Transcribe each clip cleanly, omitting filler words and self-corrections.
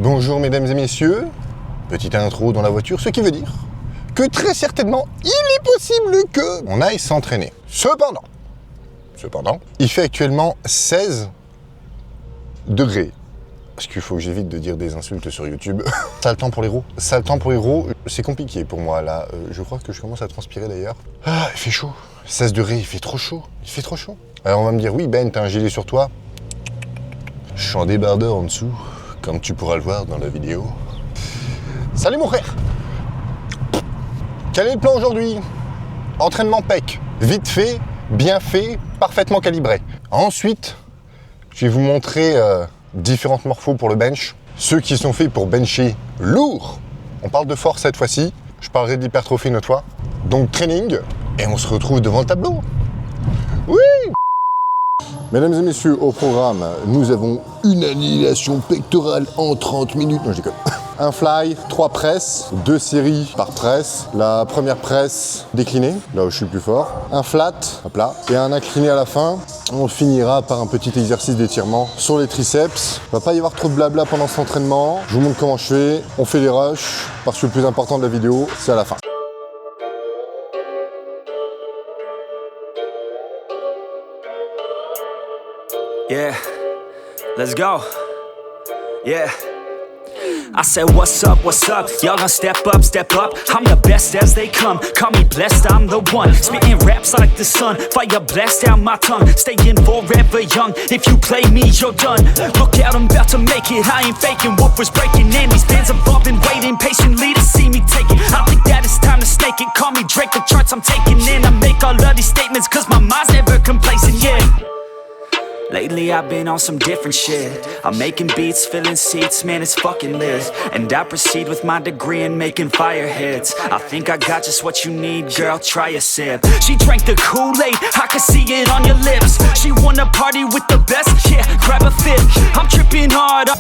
Bonjour mesdames et messieurs, petite intro dans la voiture, ce qui veut dire que très certainement il est possible que on aille s'entraîner. Cependant, il fait actuellement 16 degrés. Parce qu'il faut que j'évite de dire des insultes sur YouTube. Sale temps pour l'héros. Sale temps pour l'héros, c'est compliqué pour moi là. Je crois que je commence à transpirer d'ailleurs. Ah, il fait chaud. 16 degrés, il fait trop chaud. Il fait trop chaud. Alors on va me dire, oui Ben, t'as un gilet sur toi. Je suis en débardeur en dessous, comme tu pourras le voir dans la vidéo. Salut mon frère. Quel est le plan aujourd'hui? Entraînement PEC. Vite fait, bien fait, parfaitement calibré. Ensuite, je vais vous montrer différentes morphos pour le bench. Ceux qui sont faits pour bencher lourd. On parle de force cette fois-ci. Je parlerai d'hypertrophie une autre fois. Donc training. Et on se retrouve devant le tableau. Oui! Mesdames et messieurs, au programme, nous avons une annihilation pectorale en 30 minutes. Non, je déconne. Un fly, 3 presses, 2 séries par presse. La première presse déclinée, là où je suis le plus fort. Un flat, hop là, et un incliné à la fin. On finira par un petit exercice d'étirement sur les triceps. Il va pas y avoir trop de blabla pendant cet entraînement. Je vous montre comment je fais. On fait les rushs, parce que le plus important de la vidéo, c'est à la fin. Yeah, let's go. Yeah. I said, what's up, y'all gonna step up, I'm the best as they come, call me blessed, I'm the one, spitting raps like the sun, fire blast down my tongue, staying forever young, if you play me, you're done, look out, I'm about to make it, I ain't faking, what was breaking, and these bands above been waiting patiently to see me take it, I think that it's time to snake it, call me Drake, the charts I'm taking in, I make all of these statements, cause my mind's never complacent, yeah. Lately I've been on some different shit, I'm making beats, filling seats, man it's fucking lit. And I proceed with my degree in making fire hits. I think I got just what you need, girl, try a sip. She drank the Kool-Aid, I can see it on your lips. She wanna party with the best, yeah, grab a fit. I'm tripping hard,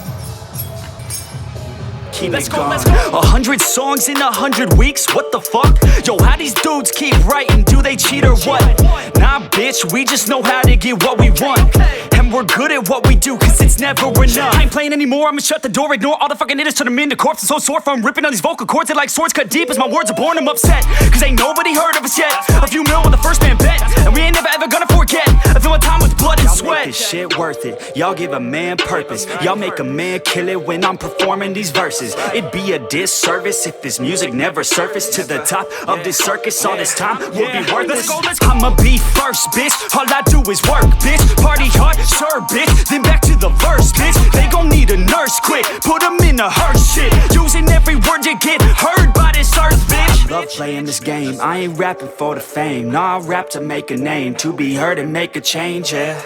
keep it going. 100 songs in 100 weeks, what the fuck? Yo, how these dudes keep writing, do they cheat or what? Nah bitch, we just know how to get what we want. And we're good at what we do, cause it's never enough. I ain't playing anymore, I'ma shut the door, ignore all the fucking hitters, turn them into corpses. So sore from ripping on these vocal cords, they like swords cut deep as my words are born, I'm upset. Cause ain't nobody heard of us yet, a few mil with the first man bet. And we ain't never ever gonna forget, I feel my time with blood and sweat. Y'all make this shit worth it, y'all give a man purpose. Y'all make a man kill it when I'm performing these verses. It'd be a disservice if this music never surfaced to the top of this circus. All this time would be worthless. I'ma be first, bitch. All I do is work, bitch. Party hard, sure, bitch. Then back to the verse, bitch. They gon' need a nurse quick. Put them in a hearse shit. Using every word you get heard by this earth, bitch. I love playing this game. I ain't rapping for the fame. Nah, I rap to make a name. To be heard and make a change, yeah.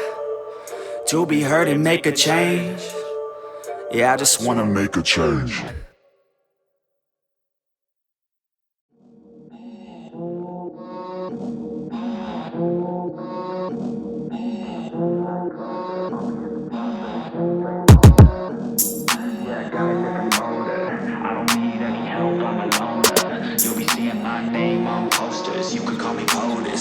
To be heard and make a change. Yeah, I just wanna make a change.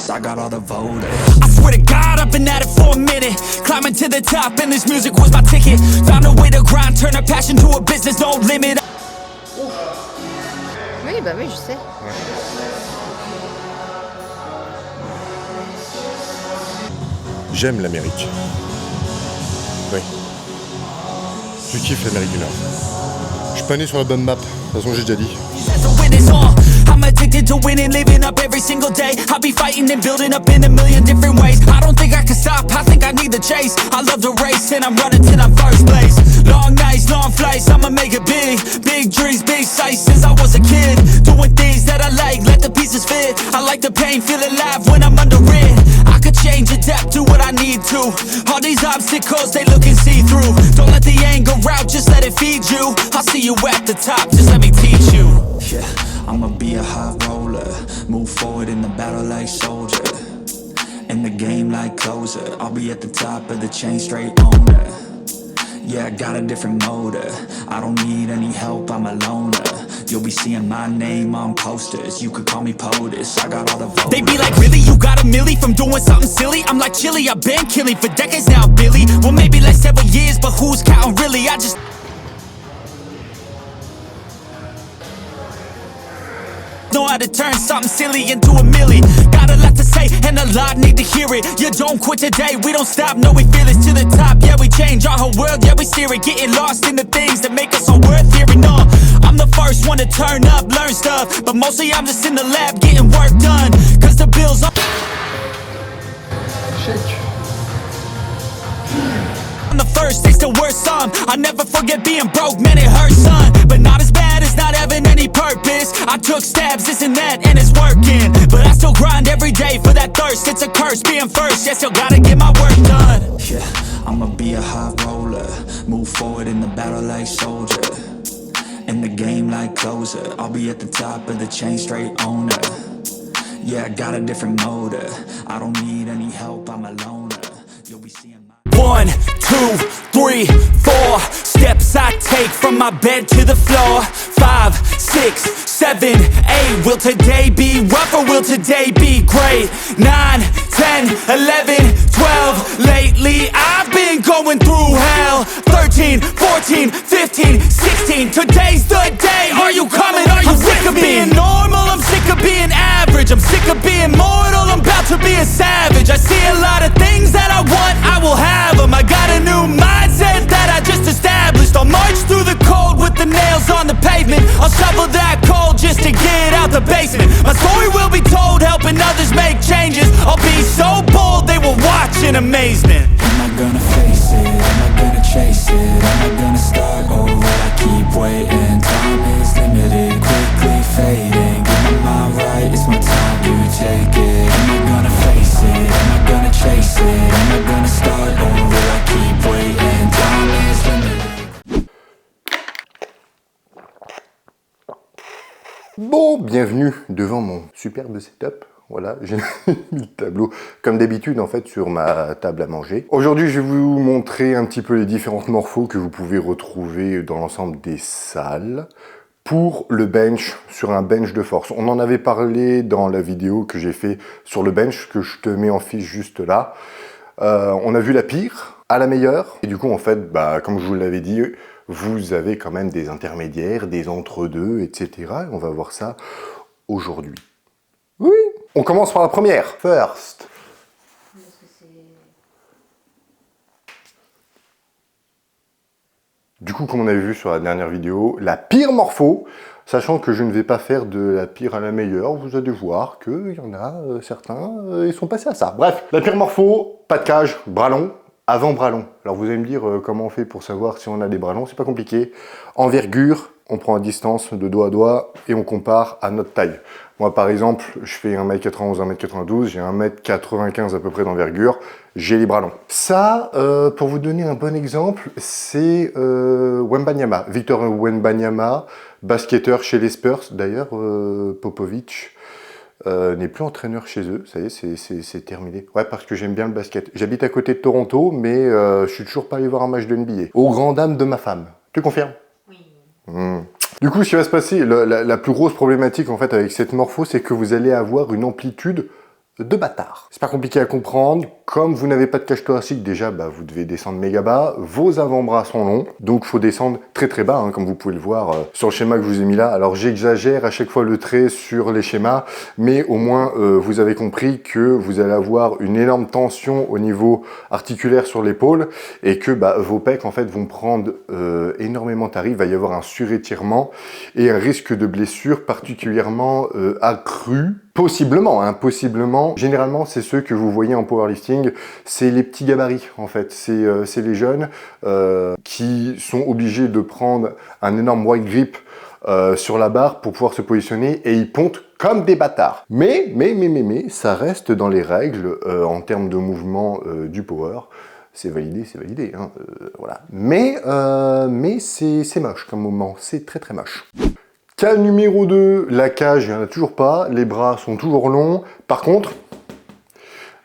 I got all the voters. I swear to God, I've been at it for a minute. Climbing to the top, and this music was my ticket. Found a way to grind, turn a passion to a business, no limit. Oui, bah oui, je sais. J'aime l'Amérique. Oui. Je kiffe l'Amérique du Nord. Je suis pas né sur la bonne map, de toute façon j'ai déjà dit. I'm addicted to winning, living up every single day. I'll be fighting and building up in a million different ways. I don't think I can stop, I think I need the chase. I love the race and I'm running till I'm first place. Long nights, long flights, I'ma make it big. Big dreams, big sights since I was a kid. Doing things that I like, let the pieces fit. I like the pain, feel alive when I'm under it. I could change, adapt to what I need to. All these obstacles, they look and see through. Don't let the anger out, just let it feed you. I'll see you at the top, just let me teach you. Yeah, I'ma be a high roller. Move forward in the battle like soldier. In the game like closer. I'll be at the top of the chain, straight owner. Yeah, I got a different motor. I don't need any help, I'm a loner. You'll be seeing my name on posters. You could call me POTUS, I got all the voters. They be like, really? You got a milli from doing something silly? I'm like, chilly, I've been killing for decades now, Billy. Well, maybe like several years, but who's counting really? I just... know how to turn something silly into a milli. Got a lot to say and a lot need to hear it. You don't quit today, we don't stop, no we feel it. To the top, yeah we change our whole world, yeah we steer it. Getting lost in the things that make us all worth hearing. I'm the first one to turn up, learn stuff, but mostly I'm just in the lab getting work done. Cause the bills are I'm the first, it's the worst some. I never forget being broke, man it hurts son. But not as bad as not having any purpose. I took stabs, this and that, and it's working. But I still grind every day for that thirst. It's a curse being first, yeah still gotta get my work done. Yeah, I'ma be a high roller, move forward in the battle like soldier. In the game like closer, I'll be at the top of the chain, straight owner. Yeah, I got a different motor, I don't need any help, I'm a loner. You'll be seeing my 1, 2, 3, 4 steps I take from my bed to the floor. 5, 6, 7, 8. Will today be rough or will today be great? 9, 10, 11, 12. Lately I've been going through hell. 13, 14, 15, 16. Today's the day. Are you coming? Are you sick of being normal? I'm sick of being average. I'm sick of being mortal. I'm about to be a savage. I see a lot of things that I want, I will have them. I got a new mindset that I just established. I'll march through the cold with the nails on the pavement. I'll shovel that coal just to get out the basement. My story will be told, helping others make changes. I'll be so bold, they will watch in amazement. Am I gonna face it? Am I gonna chase it? Am I gonna start over? I keep waiting. Time is limited, quickly fading. Get my mind right, it's my time to take it. Am I gonna face it? Am I gonna chase it? Am I gonna start over? I keep waiting. Time is limited. Bon, bienvenue devant mon superbe setup. Voilà, j'ai mis le tableau comme d'habitude en fait sur ma table à manger. Aujourd'hui, je vais vous montrer un petit peu les différentes morphos que vous pouvez retrouver dans l'ensemble des salles pour le bench, sur un bench de force. On en avait parlé dans la vidéo que j'ai fait sur le bench, que je te mets en fiche juste là. On a vu la pire à la meilleure. Et du coup, en fait, comme je vous l'avais dit, vous avez quand même des intermédiaires, des entre-deux, etc. On va voir ça aujourd'hui. Oui. On commence par la première. First. Du coup, comme on avait vu sur la dernière vidéo, la pire morpho, sachant que je ne vais pas faire de la pire à la meilleure, vous allez voir qu'il y en a certains, ils sont passés à ça. Bref, la pire morpho, pas de cage, bras long, avant bras long. Alors vous allez me dire comment on fait pour savoir si on a des bras longs, c'est pas compliqué. Envergure, on prend à distance de doigt à doigt et on compare à notre taille. Moi par exemple, je fais 1m91, 1m92, j'ai 1m95 à peu près d'envergure, j'ai les bras longs. Ça, pour vous donner un bon exemple, c'est Wembanyama, Victor Wembanyama, basketteur chez les Spurs. D'ailleurs, Popovic n'est plus entraîneur chez eux, ça y est, c'est terminé. Ouais, parce que j'aime bien le basket. J'habite à côté de Toronto, mais je suis toujours pas allé voir un match de NBA. Aux grandes dames de ma femme. Tu confirmes? Oui. Du coup, ce qui va se passer, la plus grosse problématique en fait avec cette morpho, c'est que vous allez avoir une amplitude de bâtard. C'est pas compliqué à comprendre. Comme vous n'avez pas de cage thoracique, déjà, vous devez descendre méga bas. Vos avant-bras sont longs, donc il faut descendre très très bas, comme vous pouvez le voir sur le schéma que je vous ai mis là. Alors j'exagère à chaque fois le trait sur les schémas, mais au moins vous avez compris que vous allez avoir une énorme tension au niveau articulaire sur l'épaule et que vos pecs en fait vont prendre énormément tarif. Il va y avoir un surétirement et un risque de blessure particulièrement accru. Possiblement, possiblement. Généralement, c'est ceux que vous voyez en powerlifting, c'est les petits gabarits en fait. C'est les jeunes qui sont obligés de prendre un énorme wide grip sur la barre pour pouvoir se positionner et ils pontent comme des bâtards. Mais, ça reste dans les règles en termes de mouvement du power. C'est validé, voilà. Mais c'est moche comme moment, c'est très très moche. Cas numéro 2, la cage, il n'y en a toujours pas, les bras sont toujours longs. Par contre,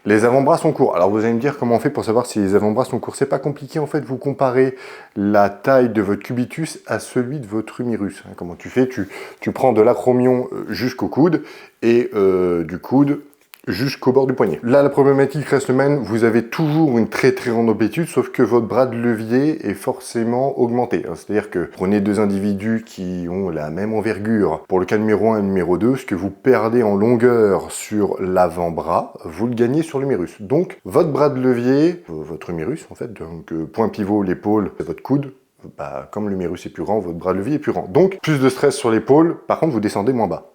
les avant-bras sont courts. Alors vous allez me dire comment on fait pour savoir si les avant-bras sont courts. C'est pas compliqué en fait, vous comparez la taille de votre cubitus à celui de votre humérus. Comment tu fais? Tu prends de l'acromion jusqu'au coude et du coude jusqu'au bord du poignet. Là, la problématique reste même, vous avez toujours une très grande amplitude, sauf que votre bras de levier est forcément augmenté. C'est-à-dire que prenez deux individus qui ont la même envergure. Pour le cas numéro 1 et numéro 2, ce que vous perdez en longueur sur l'avant-bras, vous le gagnez sur l'humérus. Donc, votre bras de levier, votre humérus en fait, donc point pivot, l'épaule, votre coude, bah, comme l'humérus est plus grand, votre bras de levier est plus grand. Donc, plus de stress sur l'épaule, par contre, vous descendez moins bas.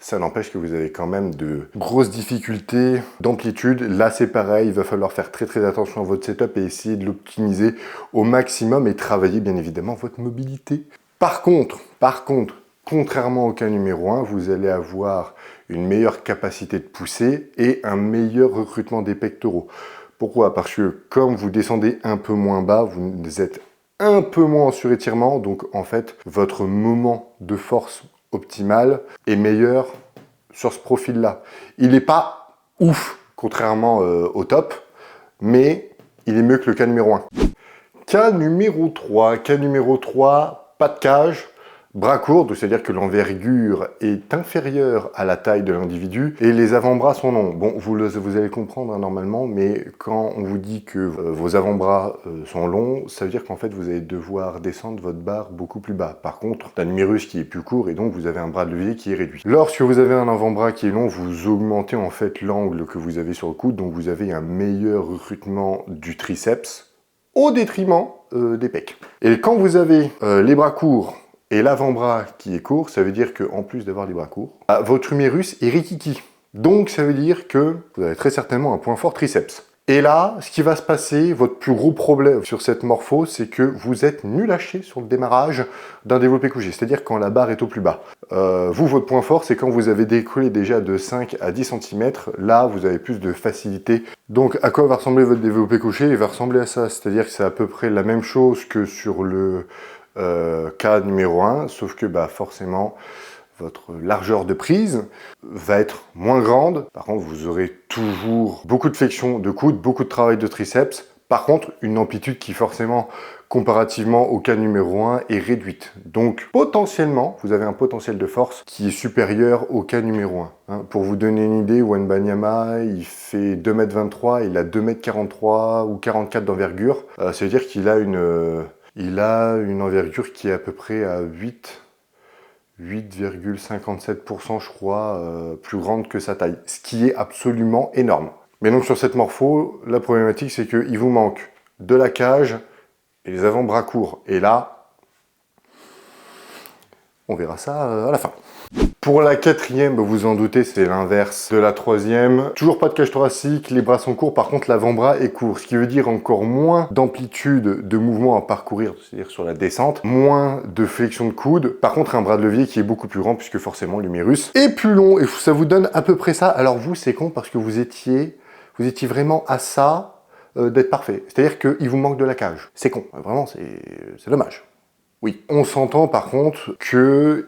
Ça n'empêche que vous avez quand même de grosses difficultés d'amplitude. Là, c'est pareil, il va falloir faire très attention à votre setup et essayer de l'optimiser au maximum et travailler bien évidemment votre mobilité. Par contre, contrairement au cas numéro 1, vous allez avoir une meilleure capacité de poussée et un meilleur recrutement des pectoraux. Pourquoi? Parce que comme vous descendez un peu moins bas, vous êtes un peu moins en surétirement, donc en fait, votre moment de force optimal est meilleur sur ce profil-là. Il n'est pas ouf, contrairement au top, mais il est mieux que le cas numéro 1. Cas numéro 3, pas de cage, bras courts, c'est-à-dire que l'envergure est inférieure à la taille de l'individu et les avant-bras sont longs. Bon, vous allez comprendre normalement, mais quand on vous dit que vos avant-bras sont longs, ça veut dire qu'en fait vous allez devoir descendre votre barre beaucoup plus bas. Par contre, un humérus qui est plus court et donc vous avez un bras de levier qui est réduit. Lorsque vous avez un avant-bras qui est long, vous augmentez en fait l'angle que vous avez sur le coude, donc vous avez un meilleur recrutement du triceps au détriment des pecs. Et quand vous avez les bras courts et l'avant-bras qui est court, ça veut dire qu'en plus d'avoir les bras courts, votre humérus est rikiki. Donc ça veut dire que vous avez très certainement un point fort triceps. Et là, ce qui va se passer, votre plus gros problème sur cette morpho, c'est que vous êtes nul à chier sur le démarrage d'un développé couché, c'est-à-dire quand la barre est au plus bas. Votre point fort, c'est quand vous avez décollé déjà de 5 à 10 cm, là, vous avez plus de facilité. Donc, à quoi va ressembler votre développé couché? Il va ressembler à ça, c'est-à-dire que c'est à peu près la même chose que sur le cas numéro 1, sauf que forcément, votre largeur de prise va être moins grande. Par contre, vous aurez toujours beaucoup de flexion de coude, beaucoup de travail de triceps. Par contre, une amplitude qui forcément, comparativement au cas numéro 1, est réduite. Donc, potentiellement, vous avez un potentiel de force qui est supérieur au cas numéro 1. Pour vous donner une idée, Wembanyama, il fait 2,23 m, il a 2,43 m ou 44 d'envergure. Ça veut dire qu'il a une envergure qui est à peu près à 8,57% je crois, plus grande que sa taille, ce qui est absolument énorme. Mais donc sur cette morpho, la problématique c'est qu'il vous manque de la cage et les avant-bras courts. Et là, on verra ça à la fin. Pour la quatrième, vous en doutez, c'est l'inverse de la troisième. Toujours pas de cage thoracique, les bras sont courts, par contre l'avant-bras est court, ce qui veut dire encore moins d'amplitude de mouvement à parcourir, c'est-à-dire sur la descente, moins de flexion de coude. Par contre, un bras de levier qui est beaucoup plus grand, puisque forcément l'humérus est plus long, et ça vous donne à peu près ça. Alors vous, c'est con, parce que vous étiez vraiment à ça d'être parfait. C'est-à-dire qu'il vous manque de la cage. C'est con, vraiment, c'est dommage. Oui, on s'entend par contre qu'il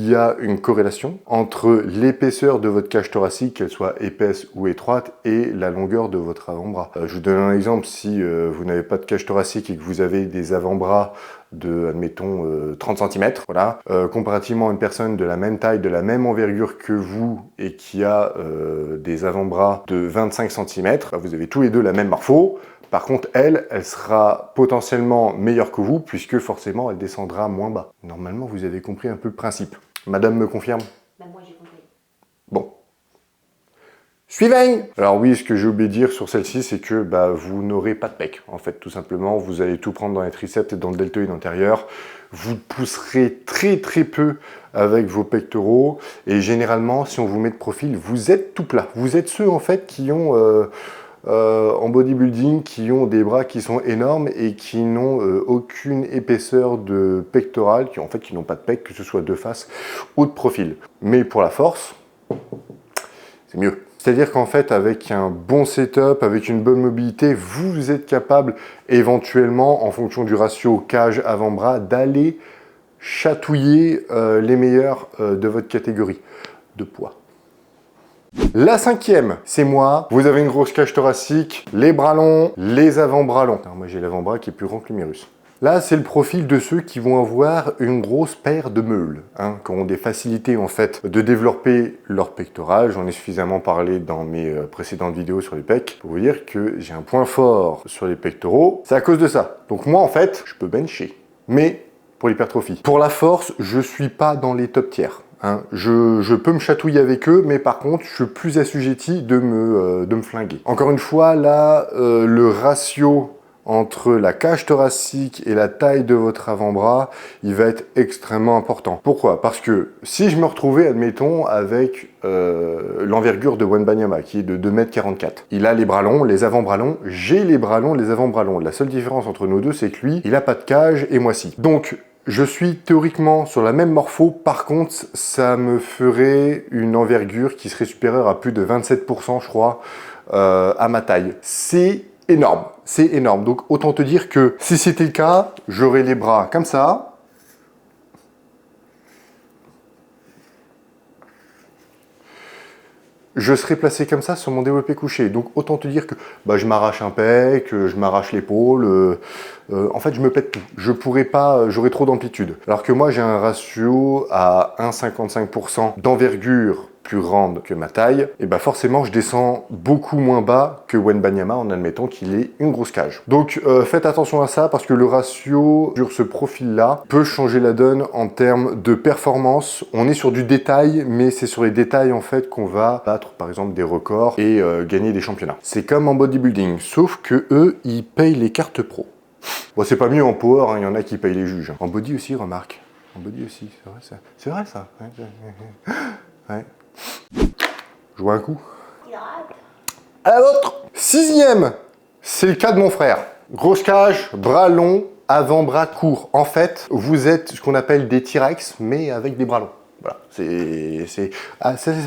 y a une corrélation entre l'épaisseur de votre cage thoracique, qu'elle soit épaisse ou étroite, et la longueur de votre avant-bras. Je vous donne un exemple, si vous n'avez pas de cage thoracique et que vous avez des avant-bras de, admettons, 30 cm, voilà, comparativement à une personne de la même taille, de la même envergure que vous, et qui a des avant-bras de 25 cm, vous avez tous les deux la même morpho. Par contre, elle sera potentiellement meilleure que vous, puisque forcément, elle descendra moins bas. Normalement, vous avez compris un peu le principe. Madame me confirme? Moi, j'ai compris. Bon. Suivant. Alors oui, ce que j'ai oublié de dire sur celle-ci, c'est que vous n'aurez pas de pec. En fait, tout simplement, vous allez tout prendre dans les triceps et dans le deltoïde antérieur. Vous pousserez très peu avec vos pectoraux. Et généralement, si on vous met de profil, vous êtes tout plat. Vous êtes ceux, en fait, qui ont... en bodybuilding, qui ont des bras qui sont énormes et qui n'ont aucune épaisseur de pectoral, qui n'ont pas de pec, que ce soit de face ou de profil. Mais pour la force, c'est mieux. C'est-à-dire qu'en fait, avec un bon setup, avec une bonne mobilité, vous êtes capable éventuellement, en fonction du ratio cage avant-bras, d'aller chatouiller les meilleurs de votre catégorie de poids. La cinquième, c'est moi. Vous avez une grosse cage thoracique, les bras longs, les avant-bras longs. Alors moi j'ai l'avant-bras qui est plus grand que l'humérus. Là, c'est le profil de ceux qui vont avoir une grosse paire de meules, hein, qui ont des facilités en fait de développer leur pectoral. J'en ai suffisamment parlé dans mes précédentes vidéos sur les pecs pour vous dire que j'ai un point fort sur les pectoraux. C'est à cause de ça. Donc moi, en fait, je peux bencher, mais pour l'hypertrophie. Pour la force, je suis pas dans les top tiers. Hein. Je peux me chatouiller avec eux, mais par contre, je suis plus assujetti de me flinguer. Encore une fois, là, le ratio entre la cage thoracique et la taille de votre avant-bras, il va être extrêmement important. Pourquoi? Parce que si je me retrouvais, admettons, avec l'envergure de Wembanyama, qui est de 2,44 m, il a les bras longs, les avant-bras longs, j'ai les bras longs, les avant-bras longs. La seule différence entre nous deux, c'est que lui, il a pas de cage et moi si. Donc, je suis théoriquement sur la même morpho, par contre, ça me ferait une envergure qui serait supérieure à plus de 27%, je crois, à ma taille. C'est énorme, c'est énorme. Donc autant te dire que si c'était le cas, j'aurais les bras comme ça. Je serais placé comme ça sur mon développé couché. Donc autant te dire que bah, je m'arrache un pec, je m'arrache l'épaule. En fait, je me pète tout. Je pourrais pas, j'aurais trop d'amplitude. Alors que moi, j'ai un ratio à 1,55% d'envergure plus grande que ma taille, et bah forcément je descends beaucoup moins bas que Wembanyama en admettant qu'il ait une grosse cage. Donc faites attention à ça parce que le ratio sur ce profil-là peut changer la donne en termes de performance. On est sur du détail, mais c'est sur les détails en fait qu'on va battre par exemple des records et gagner des championnats. C'est comme en bodybuilding, sauf que eux, ils payent les cartes pro. Bon, c'est pas mieux en power, hein, y en a qui payent les juges. En body aussi, remarque. En body aussi, c'est vrai ça. C'est vrai ça. Ouais. Je vois un coup. À la vôtre. 6e, c'est le cas de mon frère. Grosse cage, bras longs, avant-bras courts. En fait, vous êtes ce qu'on appelle des T-Rex, mais avec des bras longs. Voilà, c'est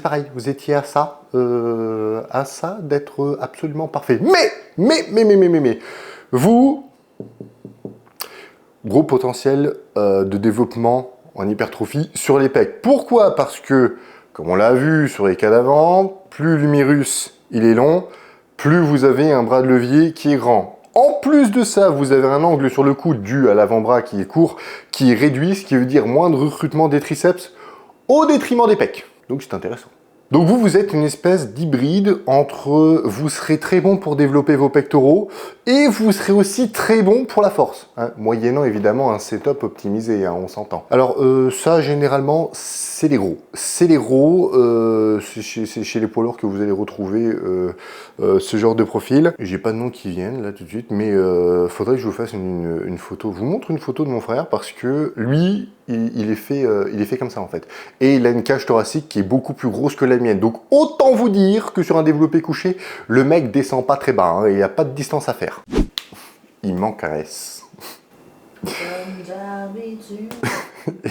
pareil. Vous étiez à ça d'être absolument parfait. Mais, vous, gros potentiel de développement en hypertrophie sur les pecs. Pourquoi? Parce que comme on l'a vu sur les cas d'avant, plus l'humérus il est long, plus vous avez un bras de levier qui est grand. En plus de ça, vous avez un angle sur le coude dû à l'avant-bras qui est court, qui est réduit, ce qui veut dire moins de recrutement des triceps au détriment des pecs. Donc c'est intéressant. Donc vous êtes une espèce d'hybride entre vous serez très bon pour développer vos pectoraux et vous serez aussi très bon pour la force, hein, moyennant évidemment un setup optimisé, hein, on s'entend. Alors ça généralement c'est les gros. C'est les gros, c'est chez les poids lourds que vous allez retrouver ce genre de profil. J'ai pas de nom qui viennent là tout de suite, mais faudrait que je vous fasse une photo. Je vous montre une photo de mon frère parce que lui, il est fait comme ça en fait. Et il a une cage thoracique qui est beaucoup plus grosse que la mienne. Donc autant vous dire que sur un développé couché, le mec descend pas très bas, hein, et il n'y a pas de distance à faire. Il manque un S.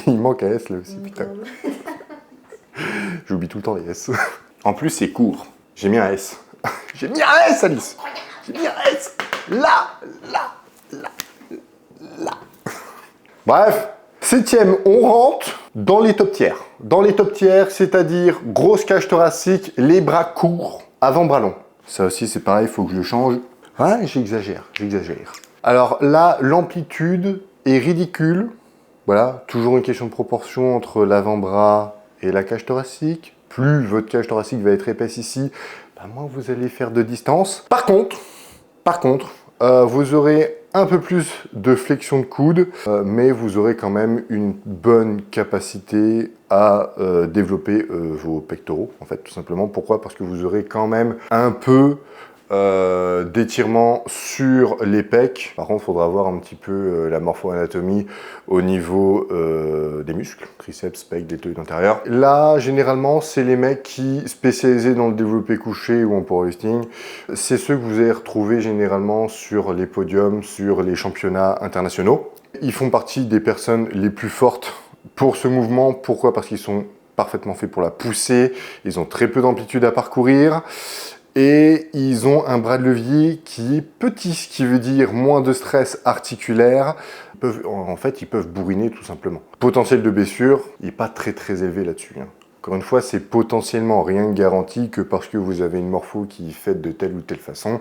Il manque un S là aussi, putain. J'oublie tout le temps les S. En plus c'est court. J'ai mis un S. J'ai mis un S, Alice. J'ai mis un S. Là. Bref. 7e, on rentre dans les top tiers. Dans les top tiers, c'est-à-dire grosse cage thoracique, les bras courts, avant-bras long. Ça aussi, c'est pareil, il faut que je le change. Ouais, j'exagère. Alors là, l'amplitude est ridicule. Voilà, toujours une question de proportion entre l'avant-bras et la cage thoracique. Plus votre cage thoracique va être épaisse ici, moins vous allez faire de distance. Par contre, vous aurez un peu plus de flexion de coude, mais vous aurez quand même une bonne capacité à développer vos pectoraux, en fait, tout simplement. Pourquoi? Parce que vous aurez quand même un peu d'étirement sur les pecs. Par contre, il faudra voir un petit peu la morpho-anatomie au niveau des muscles, triceps, pecs, deltoïdes antérieurs. Là, généralement, c'est les mecs qui, spécialisés dans le développé couché ou en powerlifting, c'est ceux que vous allez retrouver généralement sur les podiums, sur les championnats internationaux. Ils font partie des personnes les plus fortes pour ce mouvement. Pourquoi? Parce qu'ils sont parfaitement faits pour la pousser, ils ont très peu d'amplitude à parcourir, et ils ont un bras de levier qui est petit, ce qui veut dire moins de stress articulaire. En fait, ils peuvent bourriner tout simplement. Potentiel de blessure, il n'est pas très élevé là-dessus, hein. Encore une fois, c'est potentiellement rien de garanti que parce que vous avez une morpho qui est faite de telle ou telle façon,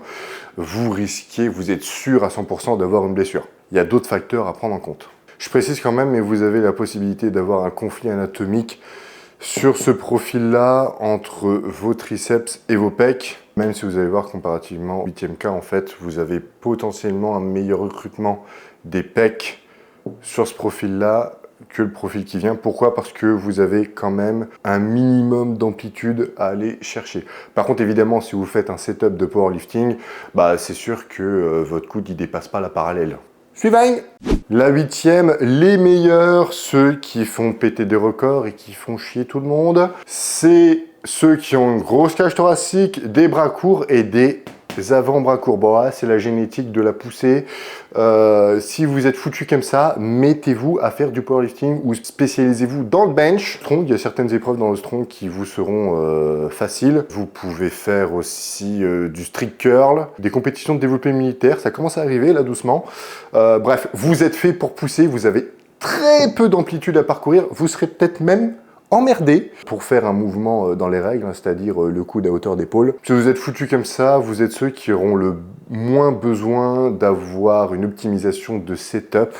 vous risquez, vous êtes sûr à 100% d'avoir une blessure. il y a d'autres facteurs à prendre en compte. Je précise quand même, mais vous avez la possibilité d'avoir un conflit anatomique sur ce profil-là entre vos triceps et vos pecs. Même si vous allez voir comparativement au 8e cas, en fait, vous avez potentiellement un meilleur recrutement des pecs sur ce profil-là que le profil qui vient. Pourquoi? Parce que vous avez quand même un minimum d'amplitude à aller chercher. Par contre, évidemment, si vous faites un setup de powerlifting, bah, c'est sûr que votre coude ne dépasse pas la parallèle. Suivant. La 8e, les meilleurs, ceux qui font péter des records et qui font chier tout le monde, c'est ceux qui ont une grosse cage thoracique, des bras courts et des avant-bras courts. Bon, là, c'est la génétique de la poussée. Si vous êtes foutu comme ça, mettez-vous à faire du powerlifting ou spécialisez-vous dans le bench. Il y a certaines épreuves dans le strong qui vous seront faciles. Vous pouvez faire aussi du strict curl, des compétitions de développé militaire. Ça commence à arriver là doucement. Bref, vous êtes fait pour pousser. Vous avez très peu d'amplitude à parcourir. Vous serez peut-être même emmerdé pour faire un mouvement dans les règles, c'est-à-dire le coude à hauteur d'épaule. Si vous êtes foutu comme ça, vous êtes ceux qui auront le moins besoin d'avoir une optimisation de setup,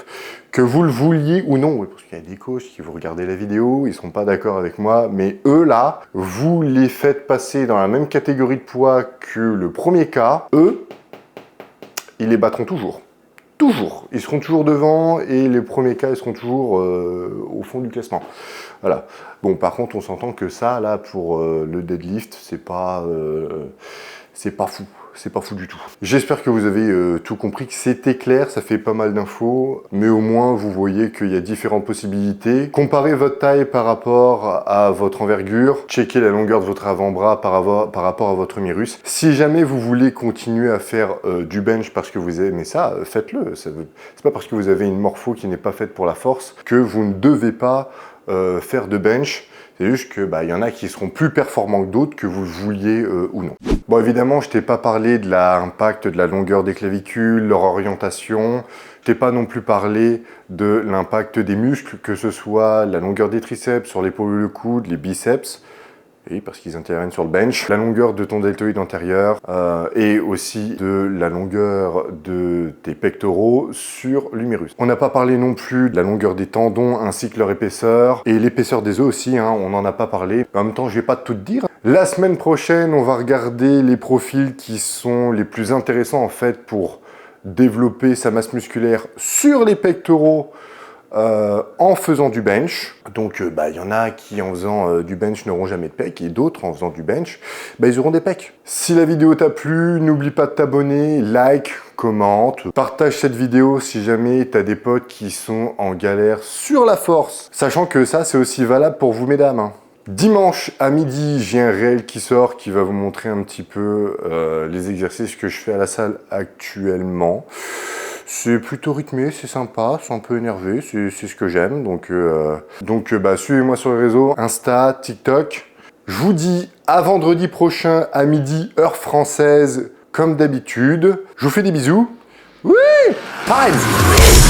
que vous le vouliez ou non. Parce qu'il y a des coachs qui vont regarder la vidéo, ils ne seront pas d'accord avec moi, mais eux là, vous les faites passer dans la même catégorie de poids que le premier cas, eux, ils les battront toujours. Toujours. Ils seront toujours devant et les premiers cas, ils seront toujours au fond du classement. Voilà. Bon, par contre, on s'entend que ça, là, pour le deadlift, c'est pas fou. C'est pas fou du tout. J'espère que vous avez tout compris, que c'était clair, ça fait pas mal d'infos, mais au moins vous voyez qu'il y a différentes possibilités. Comparez votre taille par rapport à votre envergure, checkez la longueur de votre avant-bras par rapport à votre humérus. Si jamais vous voulez continuer à faire du bench parce que vous aimez ça, faites-le. C'est pas parce que vous avez une morpho qui n'est pas faite pour la force que vous ne devez pas faire de bench. C'est juste que y en a qui seront plus performants que d'autres, que vous le vouliez ou non. Bon, évidemment, je t'ai pas parlé de l'impact de la longueur des clavicules, leur orientation. Je t'ai pas non plus parlé de l'impact des muscles, que ce soit la longueur des triceps sur l'épaule ou le coude, les biceps. Oui, parce qu'ils interviennent sur le bench, la longueur de ton deltoïde antérieur et aussi de la longueur de tes pectoraux sur l'humérus. On n'a pas parlé non plus de la longueur des tendons ainsi que leur épaisseur et l'épaisseur des os aussi, hein, on n'en a pas parlé. En même temps, je vais pas tout te dire. La semaine prochaine, on va regarder les profils qui sont les plus intéressants en fait pour développer sa masse musculaire sur les pectoraux en faisant du bench. Donc il y en a qui en faisant du bench n'auront jamais de pecs et d'autres en faisant du bench, ils auront des pecs. Si la vidéo t'a plu, n'oublie pas de t'abonner, like, commente, partage cette vidéo si jamais tu as des potes qui sont en galère sur la force. Sachant que ça c'est aussi valable pour vous mesdames, hein. Dimanche à midi, j'ai un réel qui sort qui va vous montrer un petit peu les exercices que je fais à la salle actuellement. C'est plutôt rythmé, c'est sympa, c'est un peu énervé, c'est ce que j'aime. Donc suivez-moi sur les réseaux, Insta, TikTok. Je vous dis à vendredi prochain à midi, heure française, comme d'habitude. Je vous fais des bisous. Oui, time!